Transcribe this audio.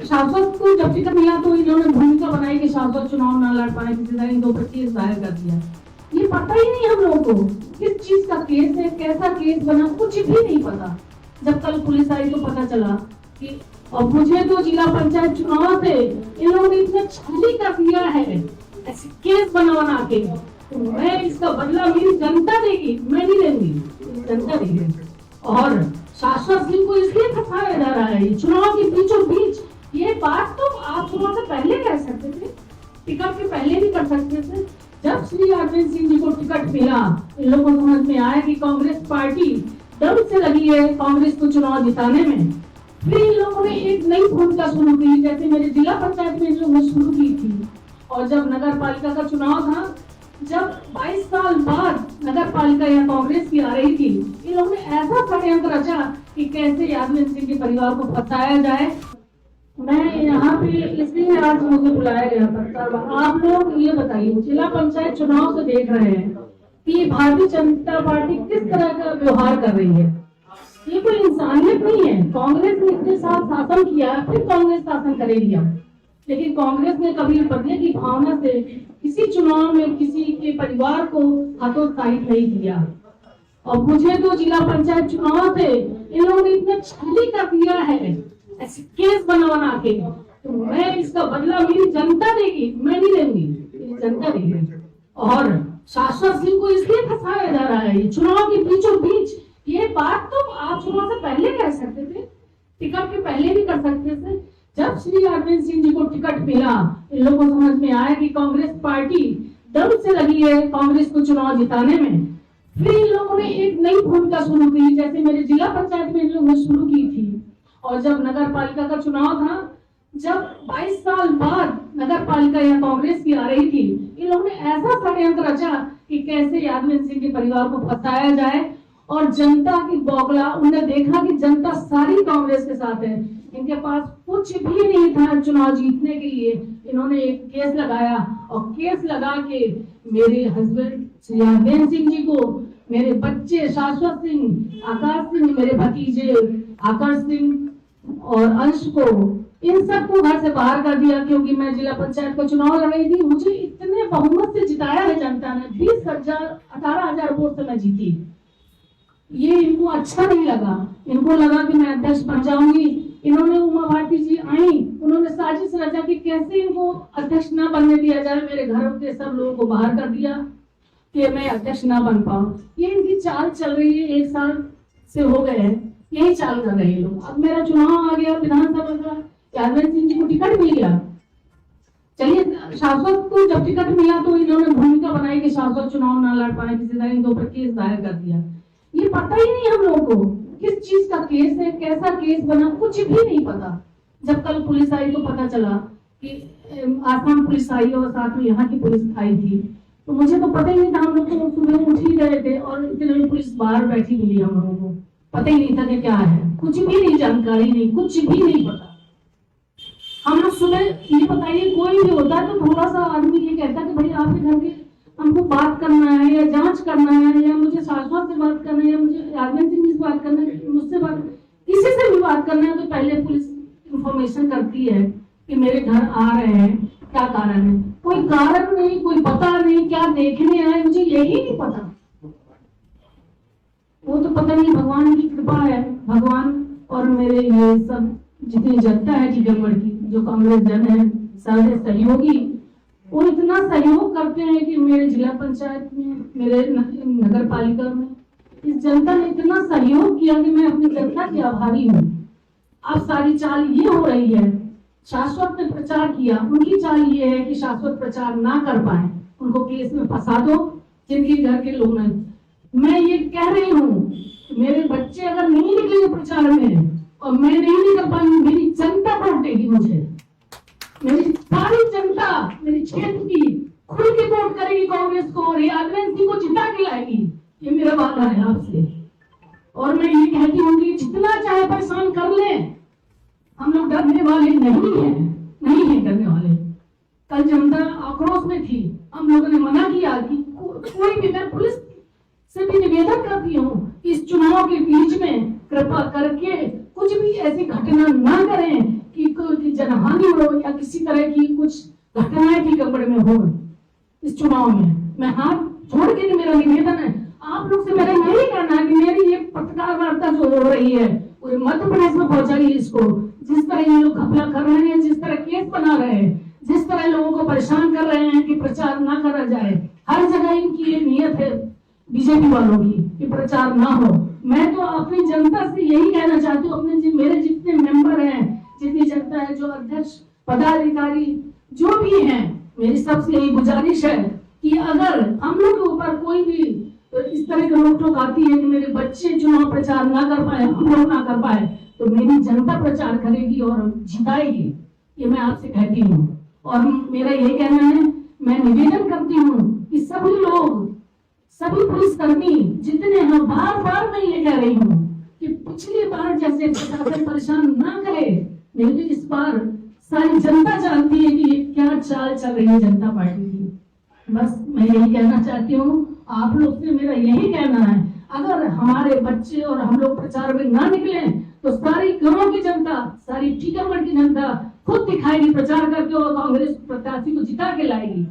शाश्वत को जब टिकट मिला तो इन्होंने भूमिका बनाई कि शाश्वत चुनाव ना लड़ पाए, किसी तरह इन दो पर केस दायर कर दिया। ये पता ही नहीं हम लोगों को किस चीज का केस है, कैसा केस बना, कुछ भी नहीं पता। जब कल पुलिस आई तो पता चला कि, और मुझे तो जिला पंचायत चुनाव थे, इन लोगों ने इतना छली कर दिया है ऐसे केस बना के, तो मैं इसका बदला मेरी जनता देगी, मैं नहीं लेंगी, जनता देगी। और शाश्वत सिंह को इसलिए फंसाया जा रहा है चुनाव के बीचों बीच। ये बात तो आप चुनाव से पहले कह सकते थे, टिकट के पहले भी कर सकते थे। जब श्री अरविंद सिंह जी को टिकट मिला, इन लोगों को समझ में आया कि कांग्रेस पार्टी दम से लगी है कांग्रेस को चुनाव जिताने में। फिर इन लोगों ने एक नई भूमिका शुरू की, जैसे मेरे जिला पंचायत में इन लोगों ने शुरू की थी। और जब नगर पालिका का चुनाव था, जब 22 साल बाद नगर पालिका यहाँ कांग्रेस की आ रही थी, इन लोगों ने ऐसा षड्यंत्र रचा कि कैसे अरविंद सिंह के परिवार को फंसाया जाए। मैं यहाँ पे इसलिए आज मुझे बुलाया गया था। आप लोग ये बताइए, जिला पंचायत चुनाव से देख रहे हैं कि भारतीय जनता पार्टी किस तरह का व्यवहार कर रही है। ये कोई इंसानियत नहीं है। कांग्रेस ने इतने साल शासन किया, फिर कांग्रेस शासन करेगी, लेकिन कांग्रेस ने कभी बदले की भावना से किसी चुनाव में किसी के परिवार को हतोत्साहित नहीं किया। और मुझे तो जिला पंचायत चुनाव थे, इन लोगों ने इतना छली कर दिया है ऐसे केस बना के, तो मैं इसका बदला मेरी जनता देगी, मैं नहीं लेंगी, जनता देगी। और शाश्वत सिंह को इसलिए फंसाया जा रहा है चुनाव के बीचों बीच। ये बात तो आप चुनाव से पहले कह सकते थे, टिकट के पहले भी कर सकते थे। जब श्री अरविंद सिंह जी को टिकट मिला, इन लोगों को समझ में आया कि कांग्रेस पार्टी दम से लगी है कांग्रेस को चुनाव जिताने में। फिर इन लोगों ने एक नई भूमिका शुरू की, जैसे मेरे जिला पंचायत में इन लोगों ने शुरू की थी। और जब नगर पालिका का चुनाव था, जब 22 साल बाद नगर पालिका यहाँ कांग्रेस की आ रही थी, इन लोगों ने ऐसा षड्यंत्र रचा कि कैसे अरविंद सिंह के परिवार को फंसाया जाए। और जनता की बौखला, उन्होंने देखा कि जनता सारी कांग्रेस के साथ है, इनके पास कुछ भी नहीं था चुनाव जीतने के लिए। इन्होंने एक केस लगाया, और केस लगा के मेरे हस्बैंड श्री अरविंद सिंह जी को, मेरे बच्चे शाश्वत सिंह, आकाश सिंह, मेरे भतीजे आकाश सिंह और अंश को, इन सबको घर से बाहर कर दिया, क्योंकि मैं जिला पंचायत का चुनाव लड़ रही थी। मुझे इतने बहुमत से जिताया है जनता ने, 18,000 वोट से मैं जीती। ये इनको अच्छा नहीं लगा, इनको लगा कि मैं अध्यक्ष बन जाऊंगी। इन्होंने, उमा भारती जी आई, उन्होंने साजिश रचा कि कैसे इनको अध्यक्ष ना बनने दिया जाए। मेरे घर के सब लोगों को बाहर कर दिया कि मैं अध्यक्ष ना बन पाऊं। ये इनकी चाल चल रही है, 1 साल से हो गए हैं, यही चाल कर रहे हैं लोग। अब मेरा चुनाव आ गया विधानसभा का, अरविंद सिंह जी को टिकट मिल गया। चलिए, शाश्वत को जब टिकट मिला तो इन्होंने भूमिका बनाई कि शाश्वत चुनाव ना लड़ पाए, किसी तरह इन दो पर केस दायर कर दिया। ये पता ही नहीं हम लोगों को किस चीज का केस है, कैसा केस बना, कुछ भी नहीं पता। जब कल पुलिस आई तो पता चला कि आसाम पुलिस आई और साथ में यहाँ की पुलिस आई थी। तो मुझे तो पता ही नहीं था, हम लोग तो सुबह उठ ही गए थे और इतने पुलिस बाहर बैठी मिली। हम लोगों को पता ही नहीं था कि क्या है, कुछ भी नहीं, जानकारी नहीं, कुछ भी नहीं पता। हम लोग सुबह, ये बताइए, कोई भी होता है तो थोड़ा सा आदमी ये कहता कि भाई आपके घर के हमको बात करना है या जांच करना है, या मुझे शाश्वत से बात करना है, या मुझे अरविंद सिंह जी से बात करना है, मुझसे बात, किसी से भी बात करना है, तो पहले पुलिस इंफॉर्मेशन करती है कि मेरे घर आ रहे हैं, क्या कारण है। कोई कारण नहीं, कोई पता नहीं, क्या देखने आए, मुझे यही नहीं पता। वो तो पता नहीं, भगवान की कृपा है। भगवान और मेरे ये सब जितनी जनता है टीकमगढ़ की, जो कांग्रेस जन है, सारे सहयोगी, वो इतना सहयोग करते हैं कि मेरे जिला पंचायत में, मेरे नगर पालिका में इस जनता ने इतना सहयोग किया कि मैं अपनी जनता की आभारी हूँ। अब सारी चाल ये हो रही है, शाश्वत ने प्रचार किया, उनकी चाल ये है कि शाश्वत प्रचार ना कर पाए, उनको केस में फंसा दो, जिनके घर के लोग नहीं। मैं ये कह रही हूँ, मेरे बच्चे अगर नहीं निकलेंगे प्रचार में और मैं नहीं निकल पाऊंगी, मेरी जनता वोट देगी मुझे। मेरी सारी जनता मेरी क्षेत्र की खुल के वोट करेगी कांग्रेस को, और अरविंद सिंह को जिता के लाएगी। ये मेरा वादा है आपसे। और मैं ये कहती हूँ कि जितना चाहे परेशान कर ले, हम लोग डरने वाले नहीं है डरने वाले। कल जनता आक्रोश में थी, हम लोगों ने मना किया कि कोई भी, मैं पुलिस से भी निवेदन करती हूँ इस चुनाव के बीच में कृपा करके कुछ भी ऐसी घटना ना करें कि कोई जनहानि घटनाएं टीकमगढ़ में हो इस चुनाव में, मैं हाथ जोड़ के मेरा निवेदन है आप लोग से, मेरा यही कहना है कि मेरी ये पत्रकार वार्ता जो हो रही है पूरे मध्य प्रदेश में पहुंचाइए इसको। जिस तरह ये लोग घपला कर रहे हैं, जिस तरह केस बना रहे हैं, जिस तरह लोगों को परेशान कर रहे हैं कि प्रचार ना करा जाए, हर जगह इनकी ये नियत है बीजेपी वालों की कि प्रचार ना हो। मैं तो अपनी जनता से यही कहना चाहती हूँ, अपने मेरे जितने मेंबर हैं, जितनी जनता है, जो अध्यक्ष पदाधिकारी जो भी हैं, मेरी सबसे यही गुजारिश है कि अगर हम लोग के ऊपर कोई भी तो इस तरह की रोक टोक आती है कि मेरे बच्चे चुनाव प्रचार ना कर पाए, हम लोग ना कर पाए, तो मेरी जनता प्रचार करेगी और जिताएगी, ये मैं आपसे कहती हूँ। और मेरा यही कहना है, मैं निवेदन करती हूँ कि सभी लोग, सभी पुलिसकर्मी जितने हैं, बार बार मैं ये कह रही हूँ कि पिछली बार जैसे प्रशासन परेशान ना करे, नहीं तो इस बार सारी जनता जानती है कि ये क्या चाल चल रही है जनता पार्टी की। बस मैं यही कहना चाहती हूँ, आप लोग से मेरा यही कहना है, अगर हमारे बच्चे और हम लोग प्रचार में ना निकले तो सारी गांव की जनता, सारी टीकमगढ़ की जनता खुद दिखाएगी प्रचार करके और कांग्रेस प्रत्याशी को जिता के लाएगी।